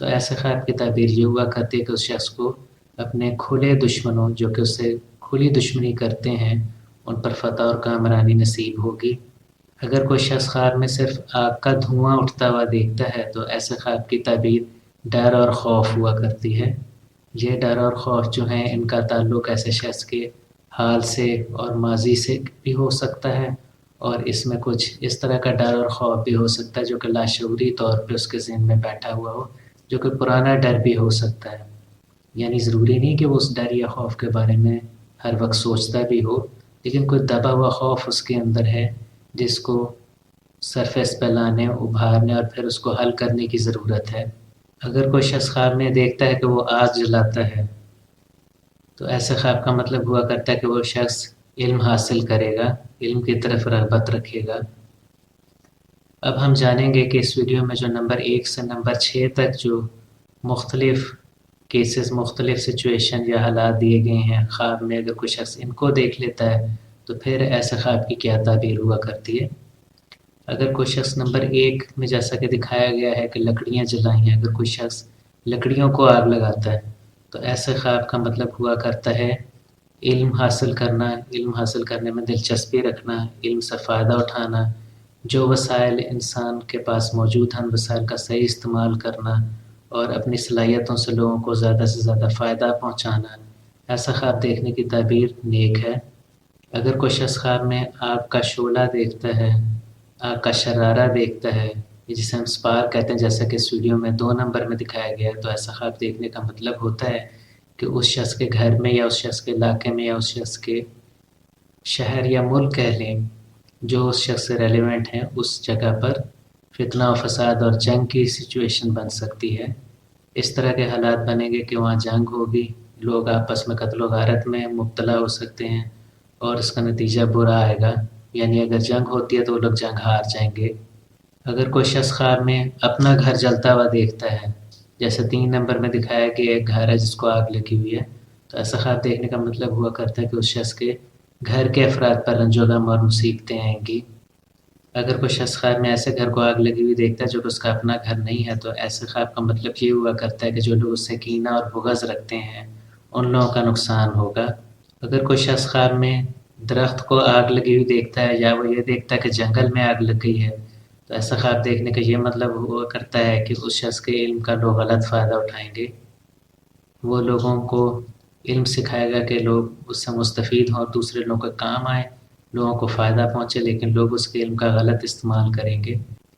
تو ایسے خواب کی تعبیر یہ ہوا کرتی ہے کہ اس شخص کو اپنے کھلے دشمنوں جو کہ اس سے کھلی دشمنی کرتے ہیں ان پر فتح اور کامرانی نصیب ہوگی۔ اگر کوئی شخص خواب میں صرف آگ کا دھواں اٹھتا ہوا دیکھتا ہے تو ایسے خواب کی تعبیر ڈر اور خوف ہوا کرتی ہے۔ یہ ڈر اور خوف جو ہیں ان کا تعلق ایسے شخص کے حال سے اور ماضی سے بھی ہو سکتا ہے، اور اس میں کچھ اس طرح کا ڈر اور خوف بھی ہو سکتا ہے جو کہ لاشعوری طور پہ اس کے ذہن میں بیٹھا ہوا ہو، جو کہ پرانا ڈر بھی ہو سکتا ہے۔ یعنی ضروری نہیں کہ وہ اس ڈر یا خوف کے بارے میں ہر وقت سوچتا بھی ہو، لیکن کوئی دبا ہوا خوف اس کے اندر ہے جس کو سرفیس پہ لانے، ابھارنے اور پھر اس کو حل کرنے کی ضرورت ہے۔ اگر کوئی شخص خواب میں دیکھتا ہے کہ وہ آگ جلاتا ہے تو ایسے خواب کا مطلب ہوا کرتا ہے کہ وہ شخص علم حاصل کرے گا، علم کی طرف رغبت رکھے گا۔ اب ہم جانیں گے کہ اس ویڈیو میں جو نمبر 1 سے نمبر 6 تک جو مختلف کیسز، مختلف سچویشن یا حالات دیے گئے ہیں خواب میں، اگر کوئی شخص ان کو دیکھ لیتا ہے تو پھر ایسے خواب کی کیا تعبیر ہوا کرتی ہے۔ اگر کوئی شخص نمبر 1 میں جیسا کہ دکھایا گیا ہے کہ لکڑیاں جلائیں ہیں، اگر کوئی شخص لکڑیوں کو آگ لگاتا ہے تو ایسے خواب کا مطلب ہوا کرتا ہے علم حاصل کرنا، علم حاصل کرنے میں دلچسپی رکھنا، علم سے فائدہ اٹھانا، جو وسائل انسان کے پاس موجود ہیں وسائل کا صحیح استعمال کرنا اور اپنی صلاحیتوں سے لوگوں کو زیادہ سے زیادہ فائدہ پہنچانا۔ ایسا خواب دیکھنے کی تعبیر نیک ہے۔ اگر کوئی شخص خواب میں آگ کا شعلہ دیکھتا ہے، آگ کا شرارہ دیکھتا ہے، جسے ہم سپارک کہتے ہیں، جیسا کہ اس ویڈیو میں 2 نمبر میں دکھایا گیا ہے، تو ایسا خواب دیکھنے کا مطلب ہوتا ہے کہ اس شخص کے گھر میں یا اس شخص کے علاقے میں یا اس شخص کے شہر یا ملک کہہ لیں جو اس شخص سے ریلیونٹ ہیں، اس جگہ پر فتنہ و فساد اور جنگ کی سچویشن بن سکتی ہے۔ اس طرح کے حالات بنیں گے کہ وہاں جنگ ہوگی، لوگ آپس میں قتل و غارت میں مبتلا ہو سکتے ہیں اور اس کا نتیجہ برا آئے گا۔ یعنی اگر جنگ ہوتی ہے تو وہ لوگ جنگ ہار جائیں گے۔ اگر کوئی شخص خواب میں اپنا گھر جلتا ہوا دیکھتا ہے، جیسے 3 نمبر میں دکھایا کہ ایک گھر ہے جس کو آگ لگی ہوئی ہے، تو ایسا خواب دیکھنے کا مطلب ہوا کرتا ہے کہ اس شخص کے گھر کے افراد پر رنج و غم اور مصیبتیں آئیں گی۔ اگر کوئی شخص خواب میں ایسے گھر کو آگ لگی ہوئی دیکھتا ہے جو کہ اس کا اپنا گھر نہیں ہے، تو ایسے خواب کا مطلب یہ ہوا کرتا ہے کہ جو لوگ اس سے کینہ اور بغض رکھتے ہیں ان لوگوں کا نقصان ہوگا۔ اگر کوئی شخص خواب میں درخت کو آگ لگی ہوئی دیکھتا ہے یا وہ یہ دیکھتا ہے کہ جنگل میں آگ لگ گئی ہے، تو ایسا خواب دیکھنے کا یہ مطلب ہوا کرتا ہے کہ اس شخص کے علم کا لوگ غلط فائدہ اٹھائیں گے۔ وہ لوگوں کو علم سکھائے گا کہ لوگ اس سے مستفید ہوں اور دوسرے لوگوں کے کام آئیں، لوگوں کو فائدہ پہنچے، لیکن لوگ اس کے علم کا غلط استعمال کریں گے۔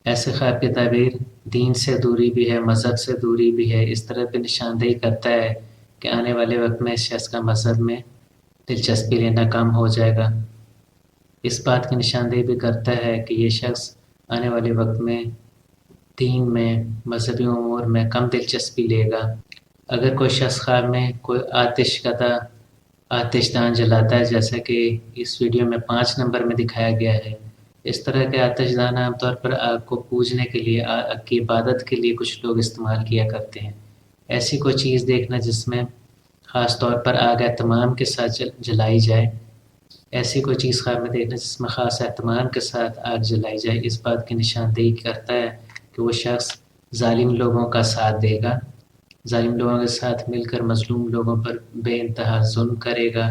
ایسے خواب کی تعبیر دین سے دوری بھی ہے، مذہب سے دوری بھی ہے، اس طرح پہ نشاندہی کرتا ہے کہ آنے والے وقت میں اس شخص کا مذہب میں دلچسپی لینا کم ہو جائے گا۔ اس بات کی نشاندہی بھی کرتا ہے کہ یہ شخص آنے والے وقت میں دین میں، مذہبی امور میں کم دلچسپی لے گا۔ اگر کوئی شخص خواب میں کوئی آتش کدہ آتش دان جلاتا ہے، جیسا کہ اس ویڈیو میں 5 نمبر میں دکھایا گیا ہے، اس طرح کے آتش دان عام طور پر آگ کو پوجنے کے لیے، آگ کی عبادت کے لیے کچھ لوگ استعمال کیا کرتے ہیں۔ ایسی کوئی چیز دیکھنا جس میں خاص طور پر آگ اہتمام کے ساتھ جلائی جائے، ایسی کوئی چیز خواب میں دیکھنا جس میں خاص اہتمام کے ساتھ آگ جلائی جائے، اس بات کی نشاندہی کرتا ہے کہ وہ شخص ظالم لوگوں کا ساتھ دے گا، ظالم لوگوں کے ساتھ مل کر مظلوم لوگوں پر بے انتہا ظلم کرے گا،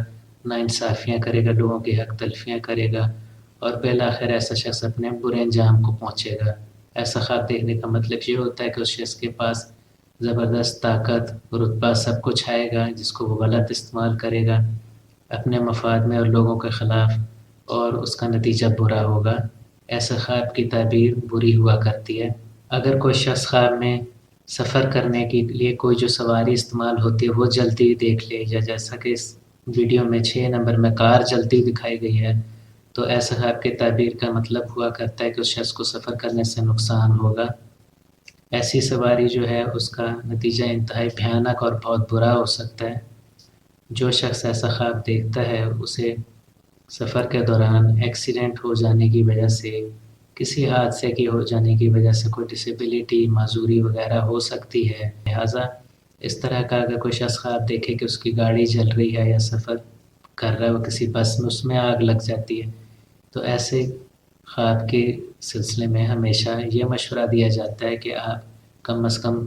ناانصافیاں کرے گا، لوگوں کی حق تلفیاں کرے گا اور بالآخر ایسا شخص اپنے برے انجام کو پہنچے گا۔ ایسا خواب دیکھنے کا مطلب یہ ہوتا ہے کہ اس شخص کے پاس زبردست طاقت، رتبہ، سب کچھ آئے گا جس کو وہ غلط استعمال کرے گا اپنے مفاد میں اور لوگوں کے خلاف، اور اس کا نتیجہ برا ہوگا۔ ایسے خواب کی تعبیر بری ہوا کرتی ہے۔ اگر کوئی شخص خواب میں سفر کرنے کے لیے کوئی جو سواری استعمال ہوتی ہے وہ جلتی ہوئی دیکھ لے، یا جیسا کہ اس ویڈیو میں 6 نمبر میں کار جلتی ہوئی دکھائی گئی ہے، تو ایسے خواب کی تعبیر کا مطلب ہوا کرتا ہے کہ اس شخص کو سفر کرنے سے نقصان ہوگا۔ ایسی سواری جو ہے اس کا نتیجہ انتہائی بھیانک اور بہت برا ہو سکتا ہے۔ جو شخص ایسا خواب دیکھتا ہے اسے سفر کے دوران ایکسیڈنٹ ہو جانے کی وجہ سے، کسی حادثے کی ہو جانے کی وجہ سے کوئی ڈسیبلٹی، معذوری وغیرہ ہو سکتی ہے۔ لہٰذا اس طرح کا اگر کوئی شخص خواب دیکھے کہ اس کی گاڑی جل رہی ہے یا سفر کر رہا ہے وہ کسی بس میں، اس میں آگ لگ جاتی ہے، تو ایسے خواب کے سلسلے میں ہمیشہ یہ مشورہ دیا جاتا ہے کہ آپ کم از کم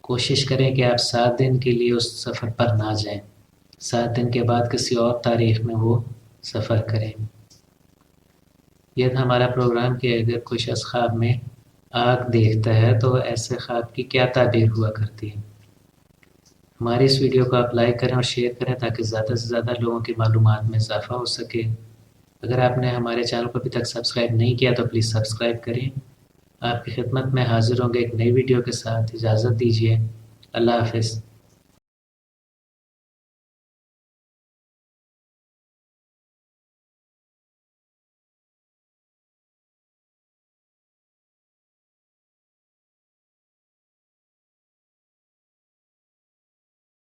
کوشش کریں کہ آپ 7 دن کے لیے اس سفر پر نہ جائیں، 7 دن کے بعد کسی اور تاریخ میں وہ سفر کریں۔ یہ تھا ہمارا پروگرام کہ اگر کوئی شخص خواب میں آگ دیکھتا ہے تو ایسے خواب کی کیا تعبیر ہوا کرتی ہے۔ ہماری اس ویڈیو کو آپ لائک کریں اور شیئر کریں تاکہ زیادہ سے زیادہ لوگوں کی معلومات میں اضافہ ہو سکے۔ اگر آپ نے ہمارے چینل کو ابھی تک سبسکرائب نہیں کیا تو پلیز سبسکرائب کریں۔ آپ کی خدمت میں حاضر ہوں گے ایک نئی ویڈیو کے ساتھ۔ اجازت دیجیے، اللہ حافظ۔